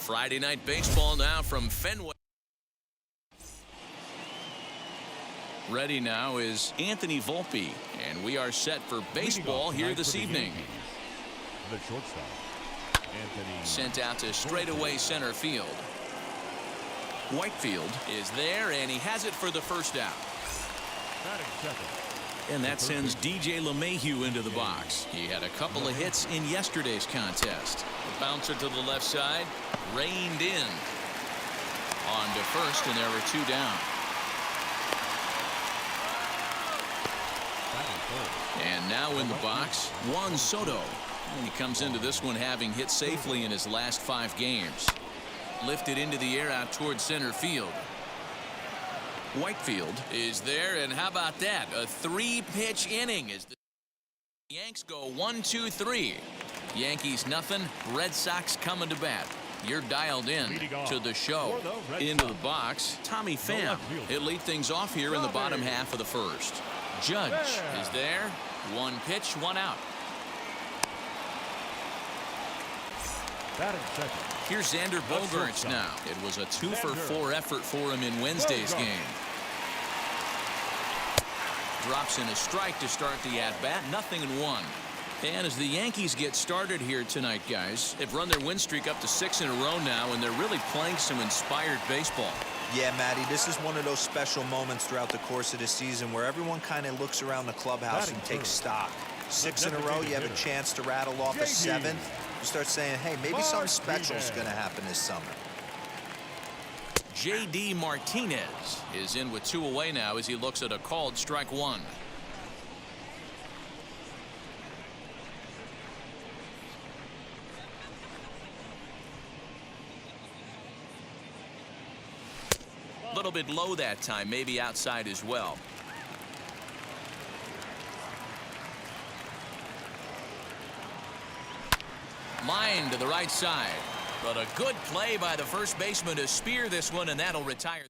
Friday night baseball now from Fenway. Ready now is Anthony Volpe, and we are set for baseball here this evening. The shortstop, Anthony. Sent out to straightaway center field. Whitefield is there, and he has it for the first out. Batting second. And that sends DJ LeMahieu into the box. He had a couple of hits in yesterday's contest. The bouncer to the left side, reined in. On to first, and there were two down. And now in the box, Juan Soto. And he comes into this one having hit safely in his last 5 games. Lifted into the air out towards center field. Whitefield is there, and how about that? A 3-pitch inning as the Yanks go 1-2-3. Yankees nothing, Red Sox coming to bat. You're dialed in to the show. Into the box, Tommy Pham. He'll lead things off here in the bottom half of the first. Judge is there. 1 pitch, 1 out. Batting second. Here's Xander Bogaerts now. It was a 2-for-4 effort for him in Wednesday's game. Drops in a strike to start the at-bat. 0-1. And as the Yankees get started here tonight, guys, they've run their win streak up to 6 in a row now, and they're really playing some inspired baseball. Yeah, Matty, this is one of those special moments throughout the course of the season where everyone kind of looks around the clubhouse and takes stock. 6 in a row, you have a chance to rattle off a 7th. You start saying, hey, maybe something special is going to happen this summer. J.D. Martinez is in with 2 away now as he looks at a called strike 1. A little bit low that time, maybe outside as well. Line to the right side, but a good play by the first baseman to spear this one, and that'll retire.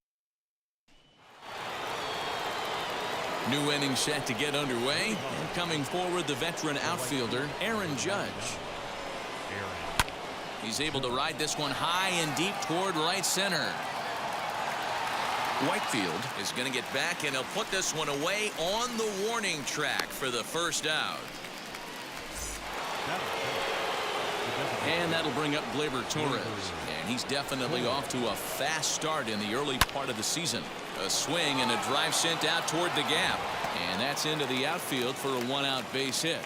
New inning set to get underway. And coming forward, the veteran outfielder, Aaron Judge. He's able to ride this one high and deep toward right center. Whitefield is going to get back, and he'll put this one away on the warning track for the first out. And that'll bring up Gleyber Torres. And he's definitely off to a fast start in the early part of the season. A swing and a drive sent out toward the gap. And that's into the outfield for a 1-out base hit.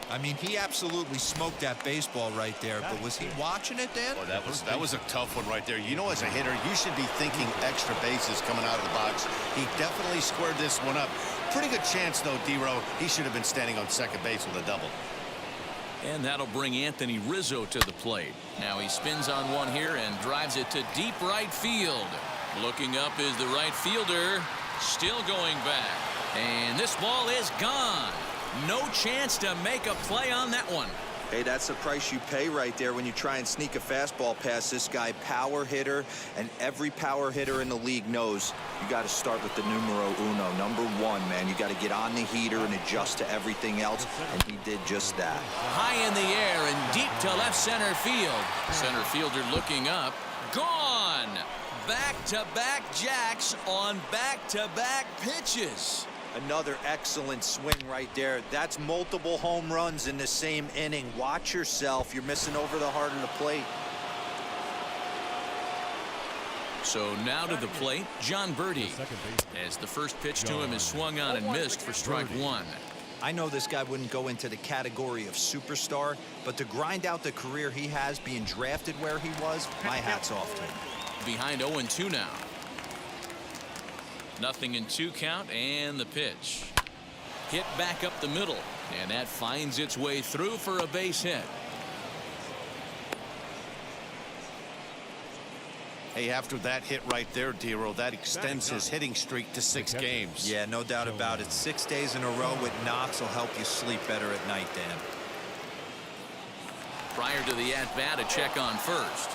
I mean, he absolutely smoked that baseball right there, but was he watching it, Dan? Well, that was a tough one right there. You know, as a hitter, you should be thinking extra bases coming out of the box. He definitely squared this one up. Pretty good chance, though, D-Row. He should have been standing on second base with a double. And that'll bring Anthony Rizzo to the plate. Now he spins on one here and drives it to deep right field. Looking up is the right fielder. Still going back. And this ball is gone. No chance to make a play on that one. Hey, that's the price you pay right there when you try and sneak a fastball past this guy. Power hitter, and every power hitter in the league knows you got to start with the numero uno, number 1, man. You got to get on the heater and adjust to everything else, and he did just that. High in the air and deep to left center field. Center fielder looking up. Gone. Back-to-back jacks on back-to-back pitches. Another excellent swing right there. That's multiple home runs in the same inning. Watch yourself. You're missing over the heart of the plate. So now to the plate, John Birdie. As the first pitch to him is swung on and missed for strike 1. I know this guy wouldn't go into the category of superstar, but to grind out the career he has being drafted where he was, my hat's off to him. Behind 0-2 now. 0-2 count, and the pitch. Hit back up the middle, and that finds its way through for a base hit. Hey, after that hit right there, D-Row, that extends his hitting streak to 6 games. Yeah, no doubt about it. 6 days in a row with knocks will help you sleep better at night, Dan. Prior to the at-bat, a check on first,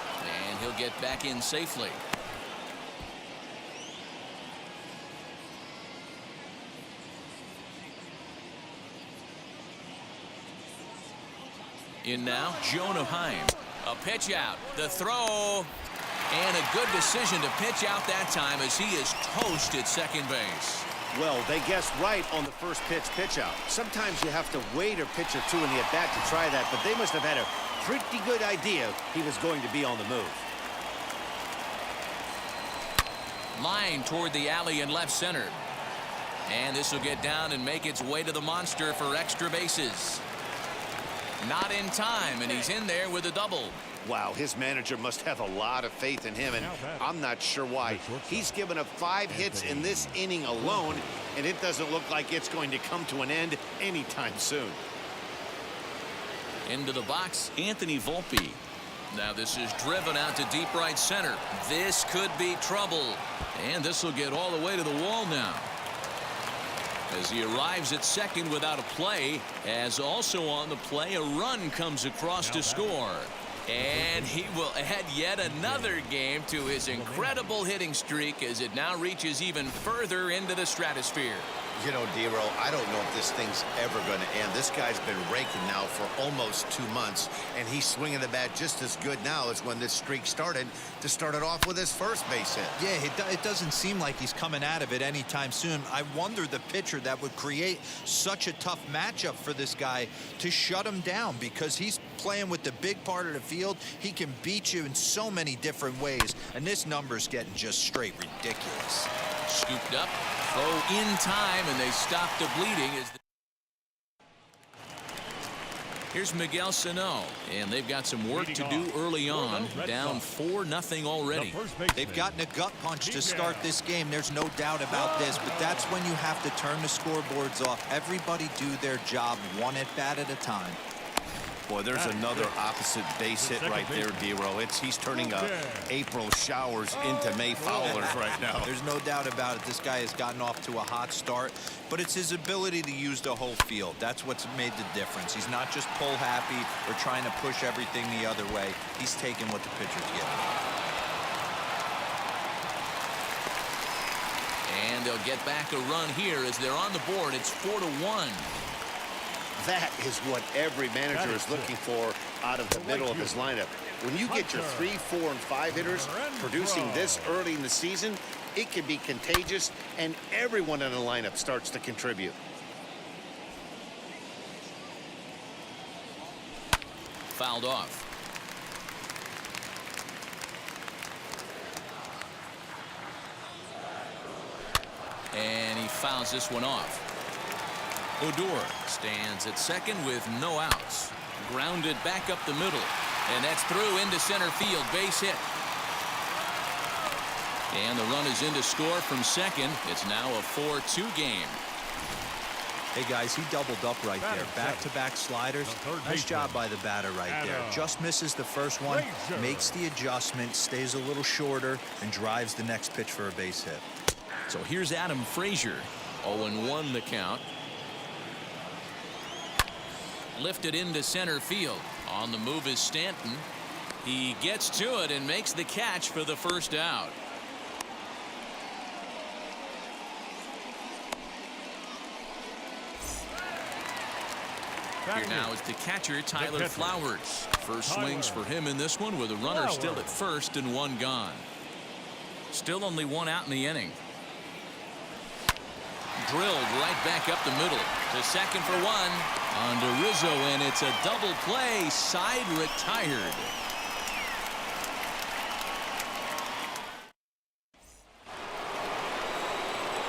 and he'll get back in safely. In now, Jonah Heim. A pitch out. The throw. And a good decision to pitch out that time as he is toast at second base. Well, they guessed right on the first pitch out. Sometimes you have to wait a pitch or two in the at-bat to try that, but they must have had a pretty good idea he was going to be on the move. Line toward the alley in left center. And this will get down and make its way to the monster for extra bases. Not in time, and he's in there with a double. Wow, his manager must have a lot of faith in him, and I'm not sure why. He's given up 5 hits in this inning alone, and it doesn't look like it's going to come to an end anytime soon. Into the box, Anthony Volpe. Now this is driven out to deep right center. This could be trouble, and this will get all the way to the wall now. As he arrives at second without a play, as also on the play, a run comes across to score. And he will add yet another game to his incredible hitting streak as it now reaches even further into the stratosphere. You know, Dero, I don't know if this thing's ever going to end. This guy's been raking now for almost 2 months, and he's swinging the bat just as good now as when this streak started to start it off with his first base hit. Yeah, it doesn't seem like he's coming out of it anytime soon. I wonder the pitcher that would create such a tough matchup for this guy to shut him down, because he's playing with the big part of the field. He can beat you in so many different ways, and this number's getting just straight ridiculous. Scooped up, throw in time, and they stop the bleeding. Here's Miguel Sano, and they've got some work to do early on. Down 4-0 already. They've gotten a gut punch to start this game. There's no doubt about this, but that's when you have to turn the scoreboards off. Everybody do their job one at bat at a time. Boy, there's another opposite base hit right there, Dero. He's turning April showers into May foulers right now. There's no doubt about it. This guy has gotten off to a hot start, but it's his ability to use the whole field. That's what's made the difference. He's not just pull happy or trying to push everything the other way. He's taking what the pitcher's giving. And they'll get back a run here as they're on the board. It's 4-1. That is what every manager is looking for out of the middle of his lineup. When you get your 3, 4, and 5 hitters producing this early in the season, it can be contagious, and everyone in the lineup starts to contribute. Fouled off. And he fouls this one off. Odor stands at second with no outs. Grounded back up the middle. And that's through into center field. Base hit. And the run is in to score from second. It's now a 4-2 game. Hey, guys, he doubled up right there. Back-to-back sliders. Nice job by the batter right there. Just misses the first one, makes the adjustment, stays a little shorter, and drives the next pitch for a base hit. So here's Adam Frazier. 0-1 the count. Lifted into center field. On the move is Stanton. He gets to it and makes the catch for the first out. Here now is the catcher, Tyler Flowers. First swings for him in this one with a runner still at first and 1 gone. Still only 1 out in the inning. Drilled right back up the middle to second for 1 on to Rizzo, and it's a double play. Side retired.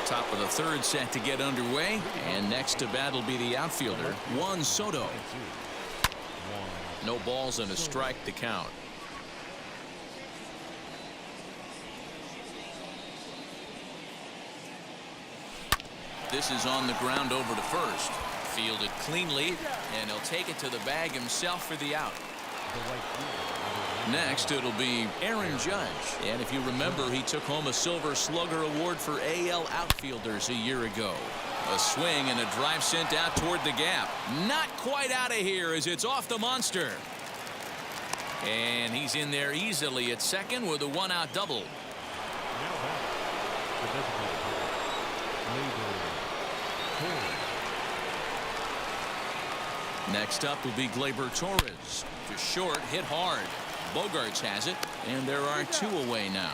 Top of the third set to get underway, and next to bat will be the outfielder, Juan Soto. No balls and a strike to count. This is on the ground over to first. Fielded cleanly, and he'll take it to the bag himself for the out. Next, it'll be Aaron Judge. And if you remember, he took home a Silver Slugger Award for AL outfielders a year ago. A swing and a drive sent out toward the gap. Not quite out of here as it's off the monster. And he's in there easily at second with a 1-out double. Next up will be Gleyber Torres. To short, hit hard. Bogarts has it, and there are 2 away now.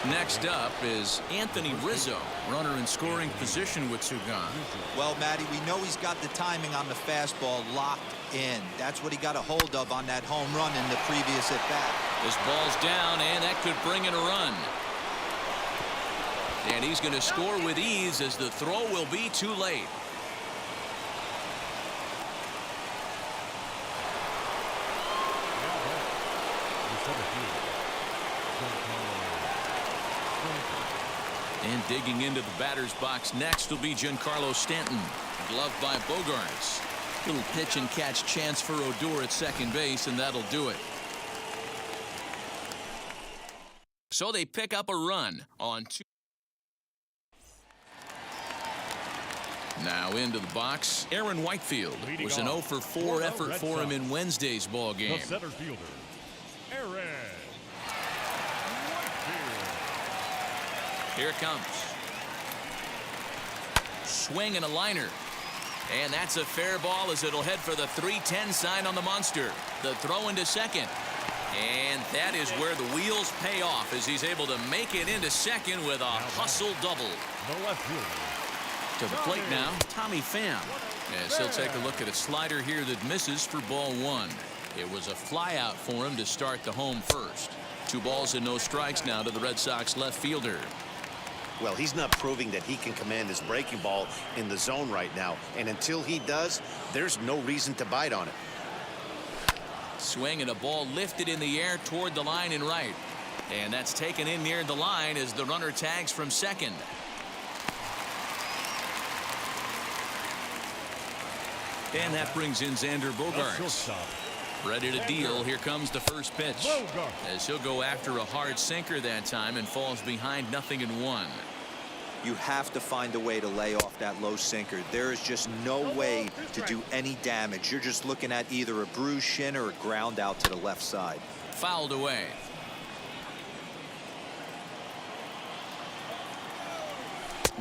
Next up is Anthony Rizzo, runner in scoring position with 2 gone. Well, Matty, we know he's got the timing on the fastball locked in. That's what he got a hold of on that home run in the previous at-bat. This ball's down, and that could bring in a run. And he's going to score with ease as the throw will be too late. And digging into the batter's box next will be Giancarlo Stanton. Gloved by Bogarts. Little pitch and catch chance for Odor at second base, and that'll do it. So they pick up a run on 2. Now into the box, Aaron Whitefield. It was an 0 for 4 effort for him in Wednesday's ball game. The center fielder, Aaron. Here it comes. Swing and a liner. And that's a fair ball as it'll head for the 3-10 sign on the monster. The throw into second. And that is where the wheels pay off as he's able to make it into second with a hustle double. The left fielder. To the plate now, Tommy Pham. As he'll take a look at a slider here that misses for ball 1. It was a fly out for him to start the home first. 2 balls and no strikes now to the Red Sox left fielder. Well, he's not proving that he can command his breaking ball in the zone right now. And until he does, there's no reason to bite on it. Swing and a ball lifted in the air toward the line and right. And that's taken in near the line as the runner tags from second. And that brings in Xander Bogaerts. Ready to deal. Here comes the first pitch. As he'll go after a hard sinker that time and falls behind 0-1. You have to find a way to lay off that low sinker. There is just no way to do any damage. You're just looking at either a bruised shin or a ground out to the left side. Fouled away.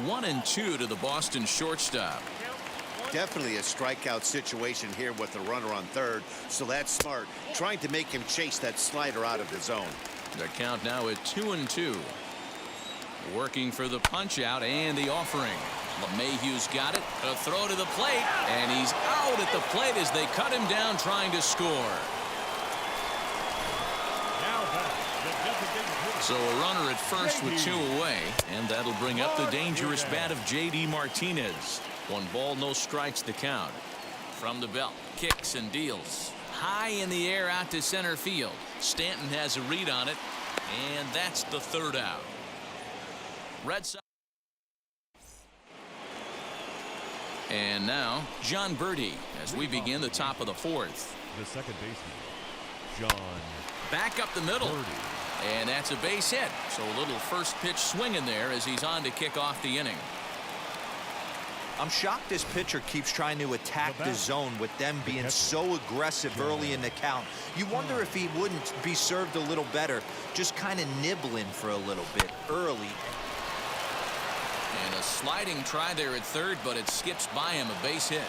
One and two to the Boston shortstop. Definitely a strikeout situation here with the runner on third, so that's smart, trying to make him chase that slider out of the zone. The count now at 2-2. Working for the punch out and the offering. LeMahieu's got it. A throw to the plate, and he's out at the plate as they cut him down trying to score. So a runner at first with 2 away, and that'll bring up the dangerous bat of J.D. Martinez. 1 ball, no strikes to count. From the belt, kicks and deals. High in the air out to center field. Stanton has a read on it, and that's the 3rd out. Red Sox. And now, John Birdie as we begin the top of the 4th. The second baseman, John. Back up the middle. Birdie. And that's a base hit. So a little first pitch swing in there as he's on to kick off the inning. I'm shocked this pitcher keeps trying to attack the zone with them being so aggressive early in the count. You wonder if he wouldn't be served a little better, just kind of nibbling for a little bit early. And a sliding try there at third, but it skips by him, a base hit.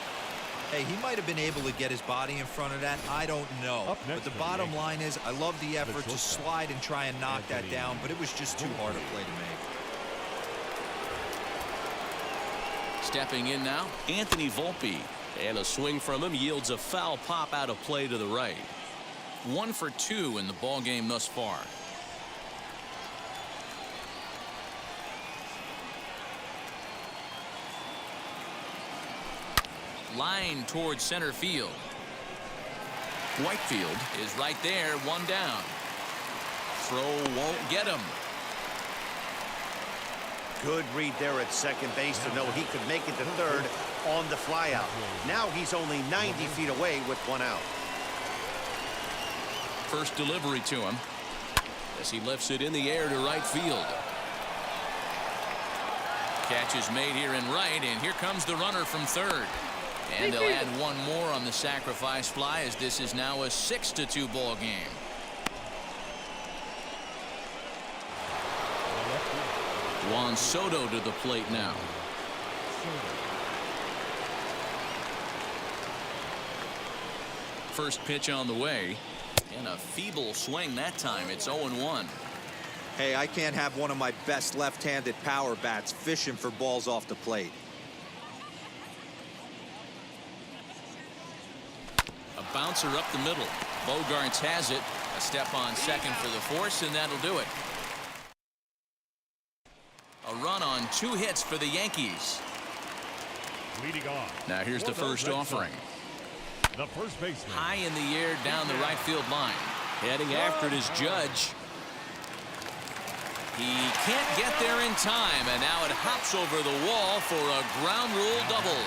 Hey, he might have been able to get his body in front of that. I don't know. But the bottom line is, I love the effort to slide and try and knock that down, but it was just too hard a play to make. Stepping in now, Anthony Volpe. And a swing from him yields a foul pop out of play to the right. 1 for 2 in the ball game thus far. Line towards center field. Whitefield is right there, 1 down. Throw won't get him. Good read there at second base to know he could make it to third on the flyout. Now he's only 90 feet away with 1 out. First delivery to him as he lifts it in the air to right field. Catch is made here in right, and here comes the runner from third. And they'll add 1 more on the sacrifice fly as this is now a 6-2 ball game. Juan Soto to the plate now. First pitch on the way. And a feeble swing that time. It's 0-1. Hey, I can't have one of my best left-handed power bats fishing for balls off the plate. A bouncer up the middle. Bogarts has it. A step on second for the force, and that'll do it. A run on 2 hits for the Yankees. Leading off. Now here's the first offering. The first baseman. High in the air down the right field line. Heading after it is Judge. He can't get there in time, and now it hops over the wall for a ground rule double.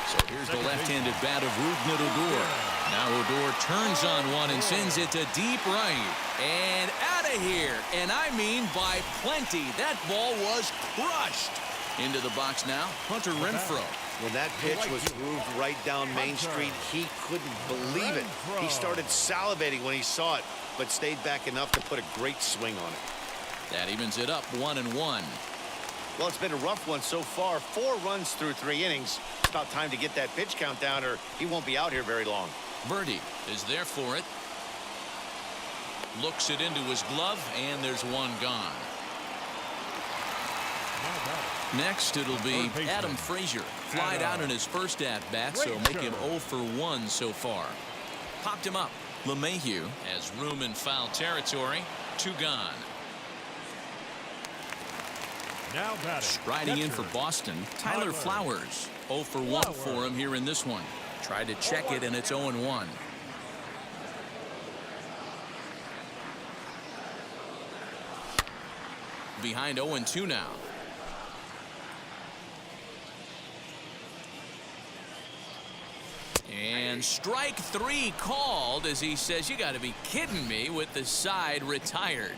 So here's the left-handed bat of Rougned Odor. Now Odor turns on one and sends it to deep right. And out of here. And I mean by plenty. That ball was crushed. Into the box now, Hunter Renfroe. When that pitch was moved right down Main Street, he couldn't believe it. He started salivating when he saw it, but stayed back enough to put a great swing on it. That evens it up 1-1. Well, it's been a rough one so far. 4 runs through 3 innings. It's about time to get that pitch count down, or he won't be out here very long. Birdie is there for it. Looks it into his glove, and there's one gone. Next, it'll be Adam Frazier. Flied out in his first at-bat, so make him 0 for 1 so far. Popped him up. LeMahieu has room in foul territory. 2 gone. Now batting. Striding in for Boston, Tyler Flowers. 0 for 1 for him here in this one. Tried to check it, and it's 0-1. Behind 0-2 now. And strike 3 called as he says, you got to be kidding me, with the side retired.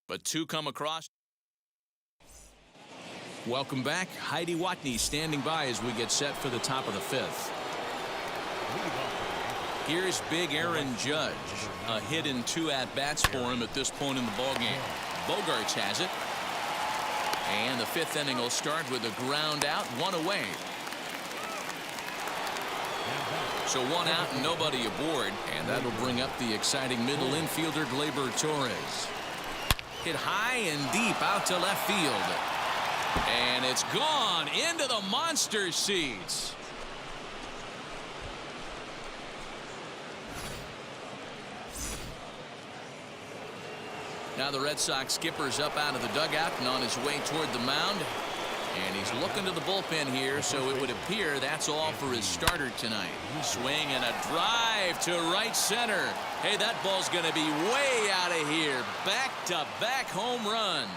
But 2 come across. Welcome back. Heidi Watney standing by as we get set for the top of the 5th. Here's big Aaron Judge. A hit in 2 at-bats for him at this point in the ballgame. Bogarts has it. And the 5th inning will start with a ground out, 1 away. So 1 out and nobody aboard. And that'll bring up the exciting middle infielder Gleyber Torres. Hit high and deep out to left field. And it's gone into the monster seats. Now the Red Sox skipper's up out of the dugout and on his way toward the mound. And he's looking to the bullpen here, so it would appear that's all for his starter tonight. Swing and a drive to right center. Hey, that ball's going to be way out of here. Back-to-back home runs.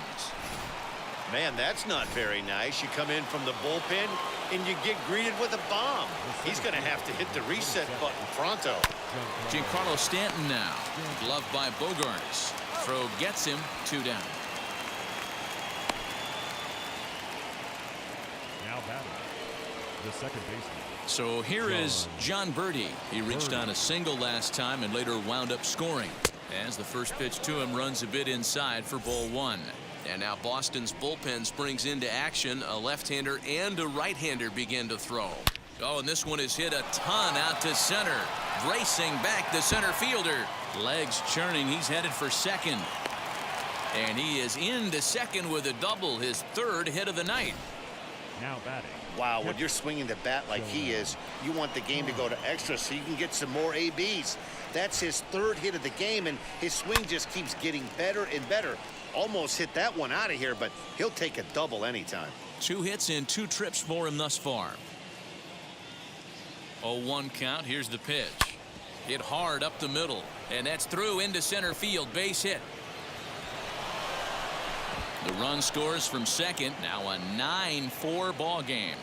Man, that's not very nice. You come in from the bullpen and you get greeted with a bomb. He's going to have to hit the reset button pronto. Giancarlo Stanton now. Gloved by Bogarts. Throw gets him, 2 down. Now batting. The second baseman. So here is John Birdie. He reached on a single last time and later wound up scoring. As the first pitch to him runs a bit inside for ball 1. And now Boston's bullpen springs into action. A left-hander and a right-hander begin to throw. Oh, and this one is hit a ton out to center. Racing back the center fielder. Legs churning. He's headed for second. And he is into second with a double. His 3rd hit of the night. Now batting. Wow, when you're swinging the bat like he is, you want the game to go to extra so you can get some more ABs. That's his 3rd hit of the game, and his swing just keeps getting better and better. Almost hit that one out of here, but he'll take a double anytime. 2 hits and 2 trips for him thus far. 0-1 count. Here's the pitch. Hit hard up the middle, and that's through into center field. Base hit. The run scores from second. Now a 9-4 ball game.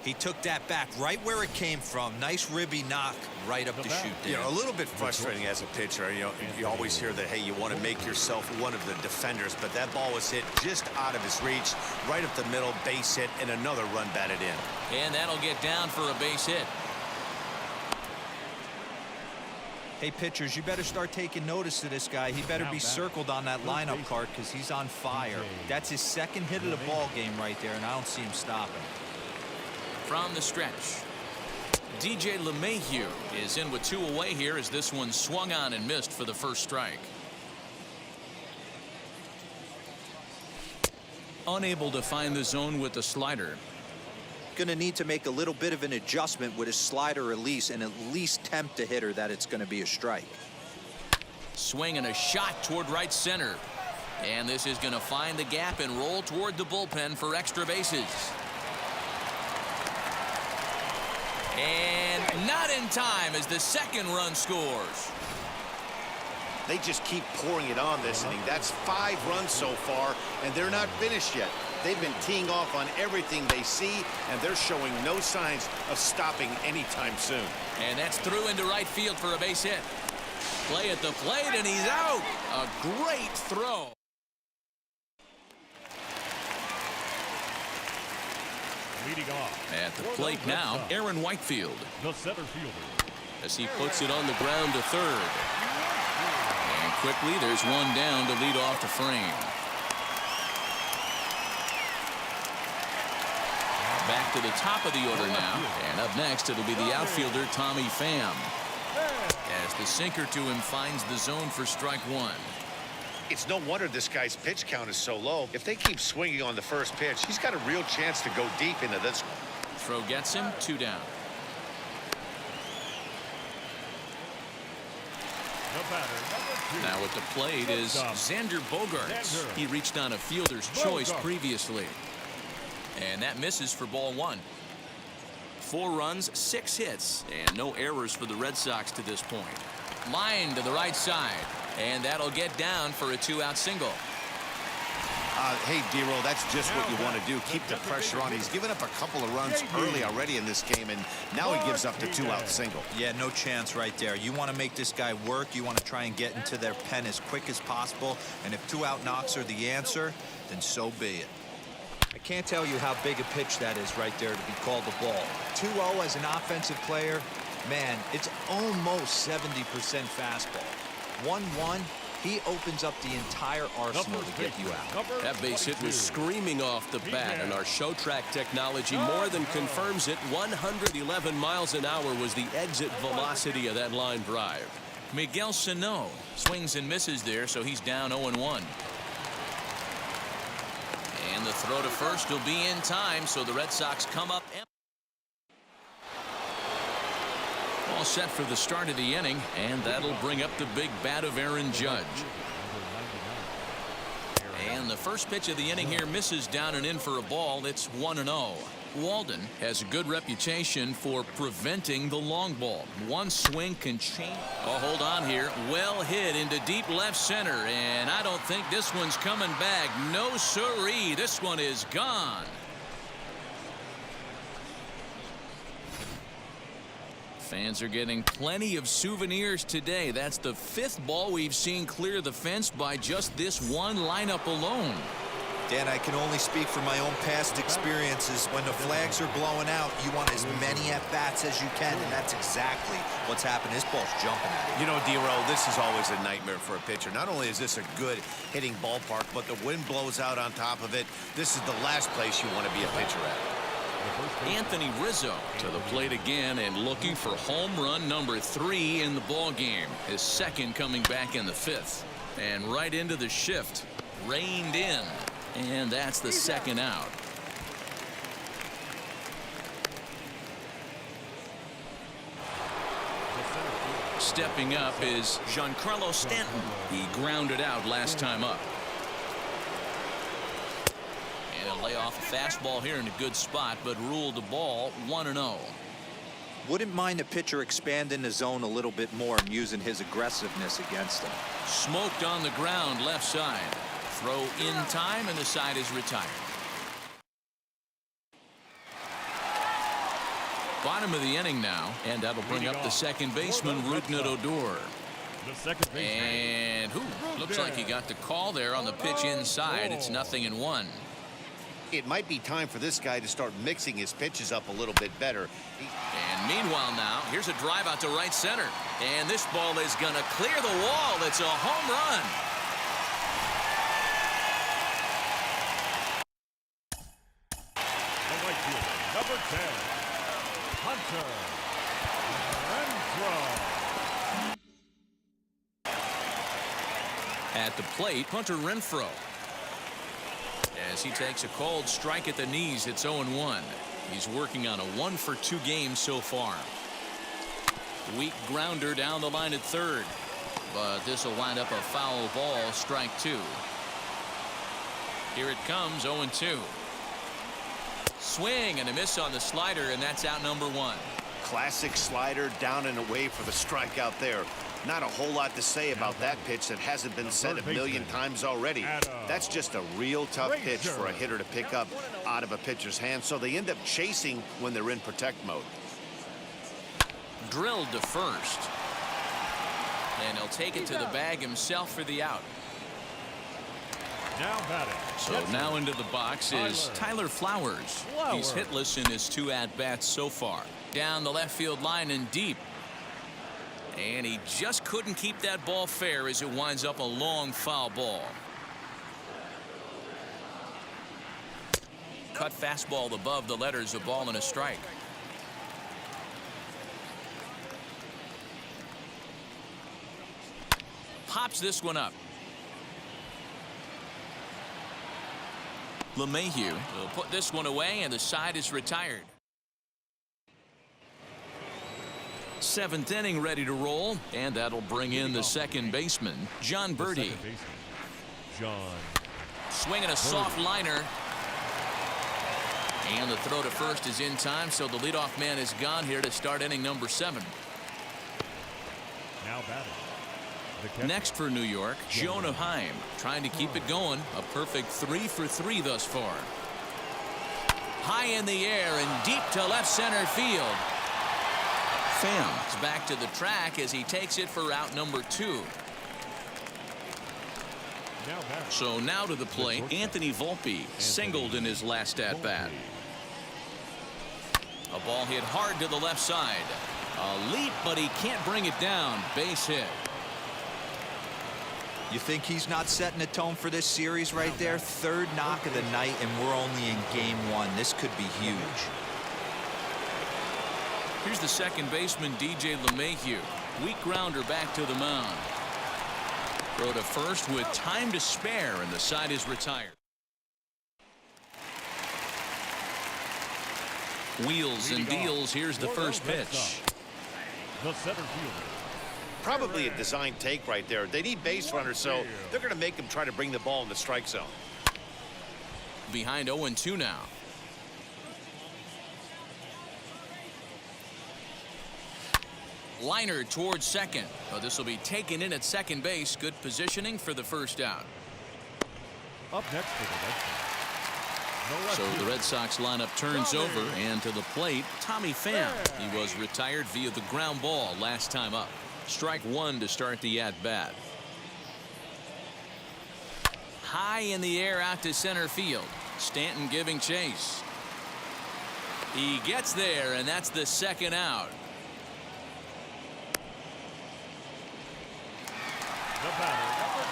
He took that back right where it came from. Nice ribby knock right up the chute there. You know, a little bit frustrating as a pitcher. You know, you always hear that, hey, you want to make yourself one of the defenders, but that ball was hit just out of his reach, right up the middle, base hit, and another run batted in. And that'll get down for a base hit. Hey, pitchers, you better start taking notice of this guy. He better be circled on that lineup card because he's on fire. That's his 2nd hit of the ball game right there, and I don't see him stopping. From the stretch. DJ LeMahieu is in with 2 away here as this one swung on and missed for the first strike. Unable to find the zone with the slider. Going to need to make a little bit of an adjustment with his slider release and at least tempt a hitter that it's going to be a strike. Swing and a shot toward right center. And this is going to find the gap and roll toward the bullpen for extra bases. And not in time as the second run scores. They just keep pouring it on this inning. That's 5 runs so far, and they're not finished yet. They've been teeing off on everything they see, and they're showing no signs of stopping anytime soon. And that's through into right field for a base hit. Play at the plate, and he's out. A great throw. Leading off. At the plate now, Aaron Whitefield. The center fielder. As he puts it on the ground to third. And quickly, there's one down to lead off the frame. Back to the top of the order now. And up next, it'll be the outfielder, Tommy Pham. As the sinker to him finds the zone for strike 1. It's no wonder this guy's pitch count is so low. If they keep swinging on the first pitch, he's got a real chance to go deep into this one. Throw gets him, 2 down. Now at the plate is Xander Bogaerts. He reached on a fielder's choice previously. And that misses for ball 1. 4 runs, 6 hits, and no errors for the Red Sox to this point. Line to the right side, and that'll get down for a 2-out single. Hey, D-Roll, that's just what you want to do. Keep the pressure on. He's given up a couple of runs early already in this game, and now he gives up the 2-out single. Yeah, no chance right there. You want to make this guy work. You want to try and get into their pen as quick as possible. And if 2-out knocks are the answer, then so be it. I can't tell you how big a pitch that is right there to be called the ball. 2-0 as an offensive player, man, it's almost 70% fastball. 1-1, he opens up the entire arsenal to get you out. That base hit was screaming off the bat, and our show track technology more than confirms it. 111 miles an hour was the exit velocity of that line drive. Miguel Sano swings and misses there, so he's down 0-1. And the throw to first will be in time, so the Red Sox come up. All set for the start of the inning, and that'll bring up the big bat of Aaron Judge. And the first pitch of the inning here misses down and in for a ball. It's 1-0. Walden has a good reputation for preventing the long ball. One swing can change. Oh, hold on here. Well hit into deep left center, and I don't think this one's coming back. No siree. This one is gone. Fans are getting plenty of souvenirs today. That's the 5th ball we've seen clear the fence by just this one lineup alone. Dan, I can only speak from my own past experiences. When the flags are blowing out, you want as many at-bats as you can, and that's exactly what's happened. This ball's jumping at you. You know, D-Roll, this is always a nightmare for a pitcher. Not only is this a good hitting ballpark, but the wind blows out on top of it. This is the last place you want to be a pitcher at. Anthony Rizzo to the plate again and looking for home run number 3 in the ball game. His second coming back in the 5th. And right into the shift. Reined in. And that's the second out. Stepping up is Giancarlo Stanton. He grounded out last time up. And a lay off a fastball here in a good spot, but ruled the ball 1-0. Wouldn't mind a pitcher expanding the zone a little bit more and using his aggressiveness against him. Smoked on the ground left side. Throw in time, and the side is retired. Bottom of the inning now, and that'll bring up the second baseman, Rougned Odor. And looks like he got the call there on the pitch inside. It's 0-1. It might be time for this guy to start mixing his pitches up a little bit better. And meanwhile now, here's a drive out to right center. And this ball is going to clear the wall. It's a home run. Number 10, Hunter. Renfroe. At the plate, Hunter Renfroe. As he takes a cold strike at the knees, it's 0-1. He's working on a 1-for-2 game so far. Weak grounder down the line at third. But this will wind up a foul ball, strike 2. Here it comes, 0-2. Swing and a miss on the slider, and that's out number 1. Classic slider down and away for the strikeout there. Not a whole lot to say about that pitch that hasn't been said a million times already. That's just a real tough pitch for a hitter to pick up out of a pitcher's hand, so they end up chasing when they're in protect mode. Drilled to first. And he'll take it to the bag himself for the out. Now batting. So now into the box is Tyler Flowers. He's hitless in his 2 at-bats so far. Down the left field line and deep. And he just couldn't keep that ball fair as it winds up a long foul ball. Cut fastball above the letters, a ball and a strike. Pops this one up. LeMahieu will put this one away, and the side is retired. 7th inning ready to roll, and that'll bring in the second baseman, John Birdie. Swinging a soft liner. And the throw to first is in time, so the leadoff man is gone here to start inning number 7. Now batting. Next for New York, Jonah Heim, trying to keep it going. A perfect 3 for 3 thus far. High in the air and deep to left center field. Pham is back to the track as he takes it for out number 2. So now to the plate, Anthony Volpe singled in his last at-bat. A ball hit hard to the left side. A leap, but he can't bring it down. Base hit. You think he's not setting a tone for this series right there? 3rd knock of the night, and we're only in game 1. This could be huge. Here's the second baseman, DJ LeMahieu. Weak grounder back to the mound. Throw to first with time to spare, and the side is retired. Wheels and deals. Here's the first pitch. The center fielder. Probably a design take right there. They need base runners, so they're going to make him try to bring the ball in the strike zone. Behind 0-2 now. Liner towards second. But this will be taken in at second base. Good positioning for the first out. Up next for the Red Sox. So the Red Sox lineup turns over, and to the plate, Tommy Pham. He was retired via the ground ball last time up. Strike 1 to start the at-bat. High in the air out to center field. Stanton giving chase. He gets there, and that's the second out.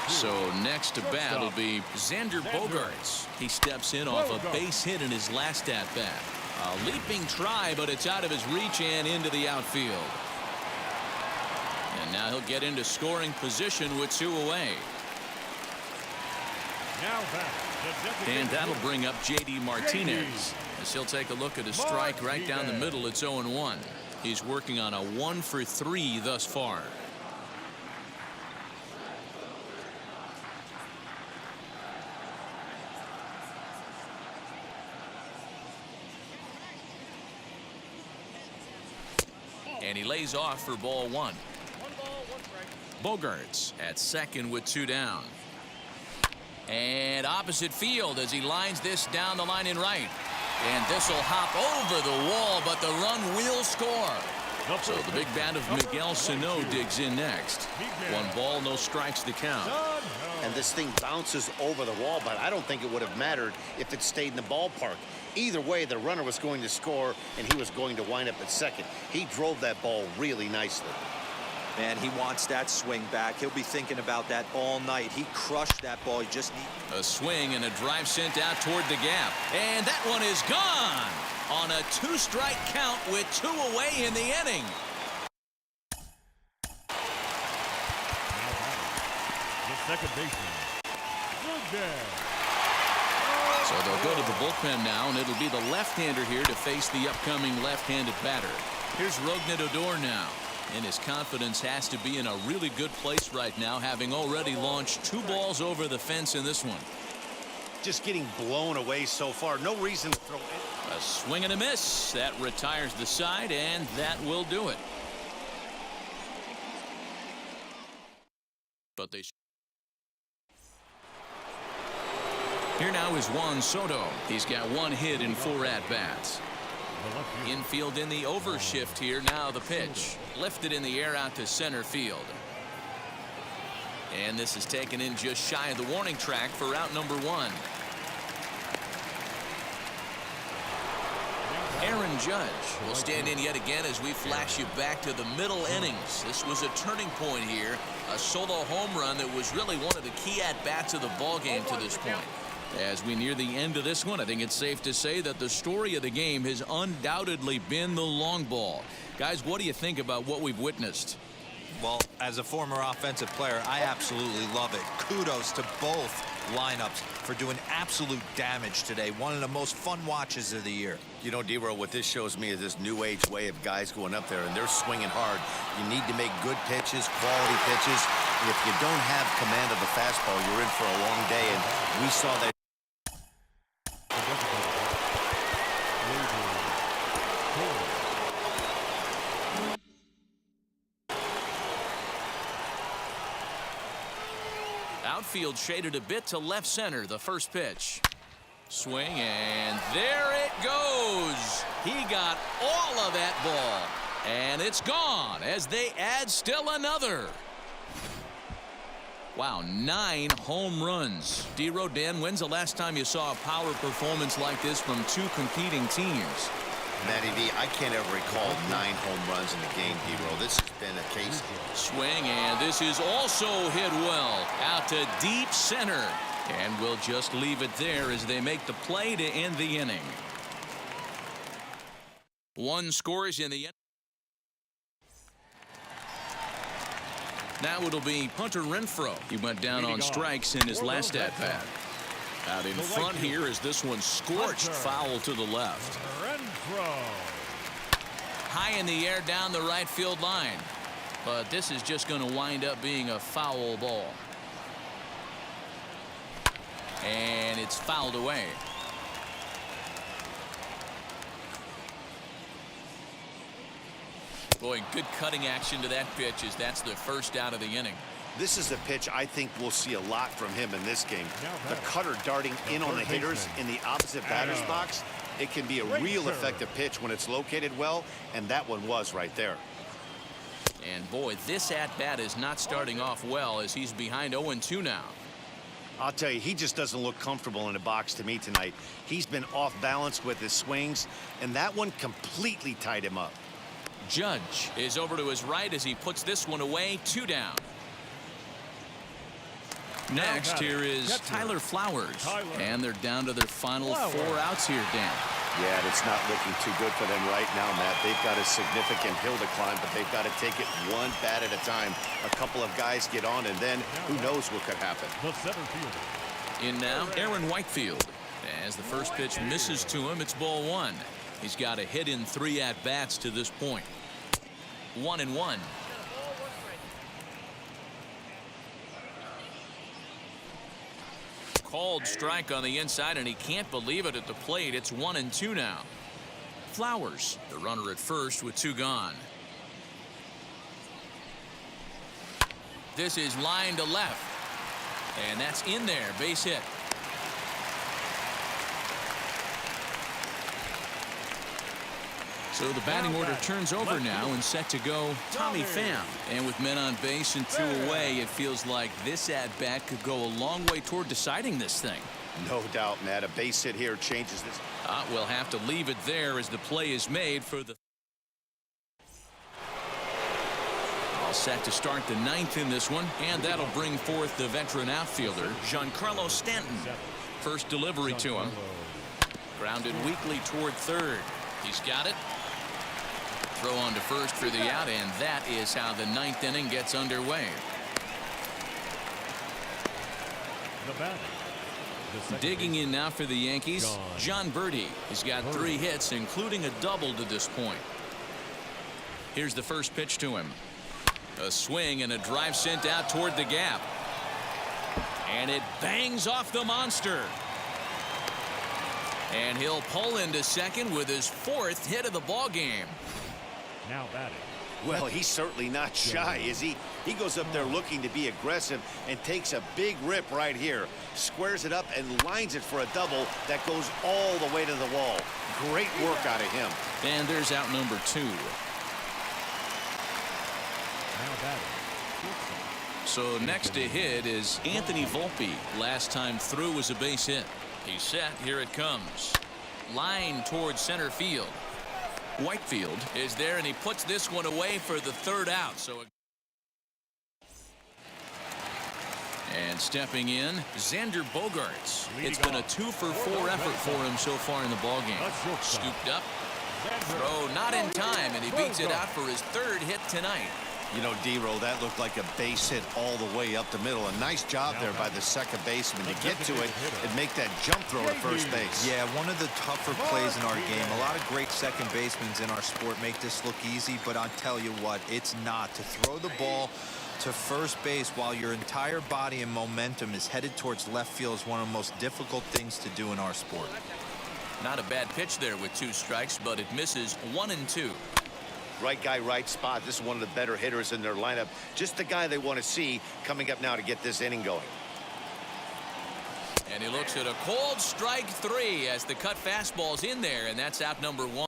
So next to bat will be Xander Bogaerts. He steps in off a base hit in his last at-bat. A leaping try, but it's out of his reach and into the outfield. And now he'll get into scoring position with 2 away. And that'll bring up J.D. Martinez as he'll take a look at a strike right down the middle. It's 0-1. He's working on a 1 for 3 thus far. And he lays off for ball 1. Bogaerts at second with 2 down. And opposite field as he lines this down the line in right. And this will hop over the wall, but the run will score. So the big bat of Miguel Sano digs in next. 1 ball, no strikes to count. And this thing bounces over the wall, but I don't think it would have mattered if it stayed in the ballpark. Either way, the runner was going to score, and he was going to wind up at second. He drove that ball really nicely. Man, he wants that swing back. He'll be thinking about that all night. He crushed that ball. He just needs a swing and a drive sent out toward the gap. And that one is gone on a 2-strike count with 2 away in the inning. second baseman, Rugden. So they'll go to the bullpen now, and it'll be the left-hander here to face the upcoming left-handed batter. Here's Rognet now, and his confidence has to be in a really good place right now, having already launched 2 balls over the fence in this one. Just getting blown away so far. No reason to throw it. A swing and a miss. That retires the side, and that will do it. But they... Here now is Juan Soto. He's got 1 hit in 4 at-bats. Infield in the overshift here. Now the pitch. Lifted in the air out to center field. And this is taken in just shy of the warning track for out number 1. Aaron Judge will stand in yet again as we flash you back to the middle innings. This was a turning point here. A solo home run that was really one of the key at-bats of the ballgame to this point. As we near the end of this one, I think it's safe to say that the story of the game has undoubtedly been the long ball. Guys, what do you think about what we've witnessed? Well, as a former offensive player, I absolutely love it. Kudos to both lineups for doing absolute damage today. One of the most fun watches of the year. You know, D-Row, what this shows me is this new age way of guys going up there, and they're swinging hard. You need to make good pitches, quality pitches. And if you don't have command of the fastball, you're in for a long day, and we saw that. Outfield shaded a bit to left center. The first pitch. Swing, and there it goes. He got all of that ball, and it's gone as they add still another. Wow, 9 home runs. D-Row, Dan, when's the last time you saw a power performance like this from 2 competing teams? Matty V, I can't ever recall 9 home runs in the game, D-Row. This has been a case. Swing, and this is also hit well out to deep center. And we'll just leave it there as they make the play to end the inning. 1 scores in the end. Now it'll be Hunter Renfroe. He went down on strikes in his last at-bat. Out in front here is this one scorched foul to the left. High in the air down the right field line. But this is just going to wind up being a foul ball. And it's fouled away. Boy, good cutting action to that pitch as that's the first out of the inning. This is a pitch I think we'll see a lot from him in this game. The cutter darting in on the hitters in the opposite batter's box. It can be a real effective pitch when it's located well, and that one was right there. And boy, this at-bat is not starting off well as he's behind 0-2 now. I'll tell you, he just doesn't look comfortable in the box to me tonight. He's been off balance with his swings, and that one completely tied him up. Judge is over to his right as he puts this one away. 2 down. Next here is Tyler Flowers. And they're down to their final 4 outs here, Dan. Yeah, and it's not looking too good for them right now, Matt. They've got a significant hill to climb, but they've got to take it one bat at a time. A couple of guys get on, and then who knows what could happen. The center fielder. In now, Aaron Whitefield. As the first pitch misses to him, it's ball 1. He's got a hit in 3 at-bats to this point. 1-1. Called strike on the inside, and he can't believe it at the plate. It's 1-2 now. Flowers, the runner at first with 2 gone. This is line to left, and that's in there. Base hit. So the batting order turns over now and set to go Tommy Pham. And with men on base and 2 away, it feels like this at-bat could go a long way toward deciding this thing. No doubt, Matt. A base hit here changes this. We'll have to leave it there as the play is made for the... All set to start the 9th in this one, and that'll bring forth the veteran outfielder, Giancarlo Stanton. First delivery to him. Grounded weakly toward third. He's got it. Throw on to first for the out, and that is how the 9th inning gets underway. The batting. The second Digging in now for the Yankees, John John Birdie. He's got 3 hits, including a double to this point. Here's the first pitch to him. A swing and a drive sent out toward the gap. And it bangs off the monster. And he'll pull into second with his 4th hit of the ball game. Now batting. Well, he's certainly not shy, is he? He goes up there looking to be aggressive and takes a big rip right here. Squares it up and lines it for a double that goes all the way to the wall. Great work out of him. And there's out number 2. Now batting. So next to hit is Anthony Volpe. Last time through was a base hit. He's set. Here it comes. Line towards center field. Whitefield is there, and he puts this one away for the 3rd out. So, and stepping in, Xander Bogaerts. It's been a 2-for-4 effort for him so far in the ballgame. Scooped up. Throw not in time, and he beats it out for his 3rd hit tonight. You know, D-Roll, that looked like a base hit all the way up the middle. A nice job there by the second baseman to get to it and make that jump throw to first base. Yeah, one of the tougher plays in our game. A lot of great second basemen in our sport make this look easy, but I'll tell you what, it's not. To throw the ball to first base while your entire body and momentum is headed towards left field is one of the most difficult things to do in our sport. Not a bad pitch there with 2 strikes, but it misses 1 and 2. Right guy, right spot. This is one of the better hitters in their lineup. Just the guy they want to see coming up now to get this inning going. And he looks at a cold strike 3 as the cut fastball's in there, and that's out number 1.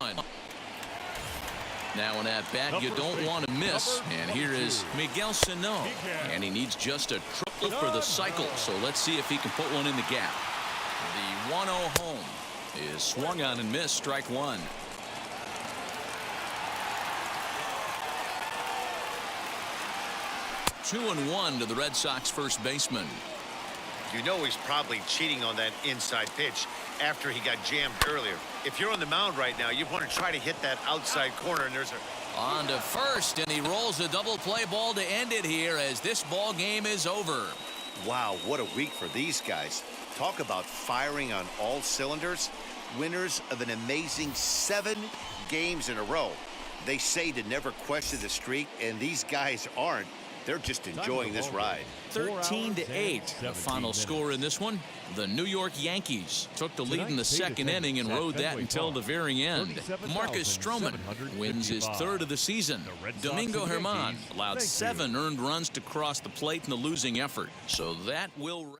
Now on that bat you don't want to miss, and here is Miguel Sano, and he needs just a triple for the cycle, so let's see if he can put one in the gap. The 1-0 home is swung on and missed, strike 1. Two and 1 to the Red Sox first baseman. You know he's probably cheating on that inside pitch after he got jammed earlier. If you're on the mound right now, you want to try to hit that outside corner, and there's a... On to first, and he rolls a double play ball to end it here as this ball game is over. Wow, what a week for these guys. Talk about firing on all cylinders. Winners of an amazing 7 games in a row. They say to never question the streak, and these guys aren't. They're just enjoying this ride. 13-8, the final score in this one. The New York Yankees took the lead in the 2nd inning and rode that until the very end. Marcus Stroman wins his 3rd of the season. Domingo Germán allowed 7 earned runs to cross the plate in the losing effort. So that will...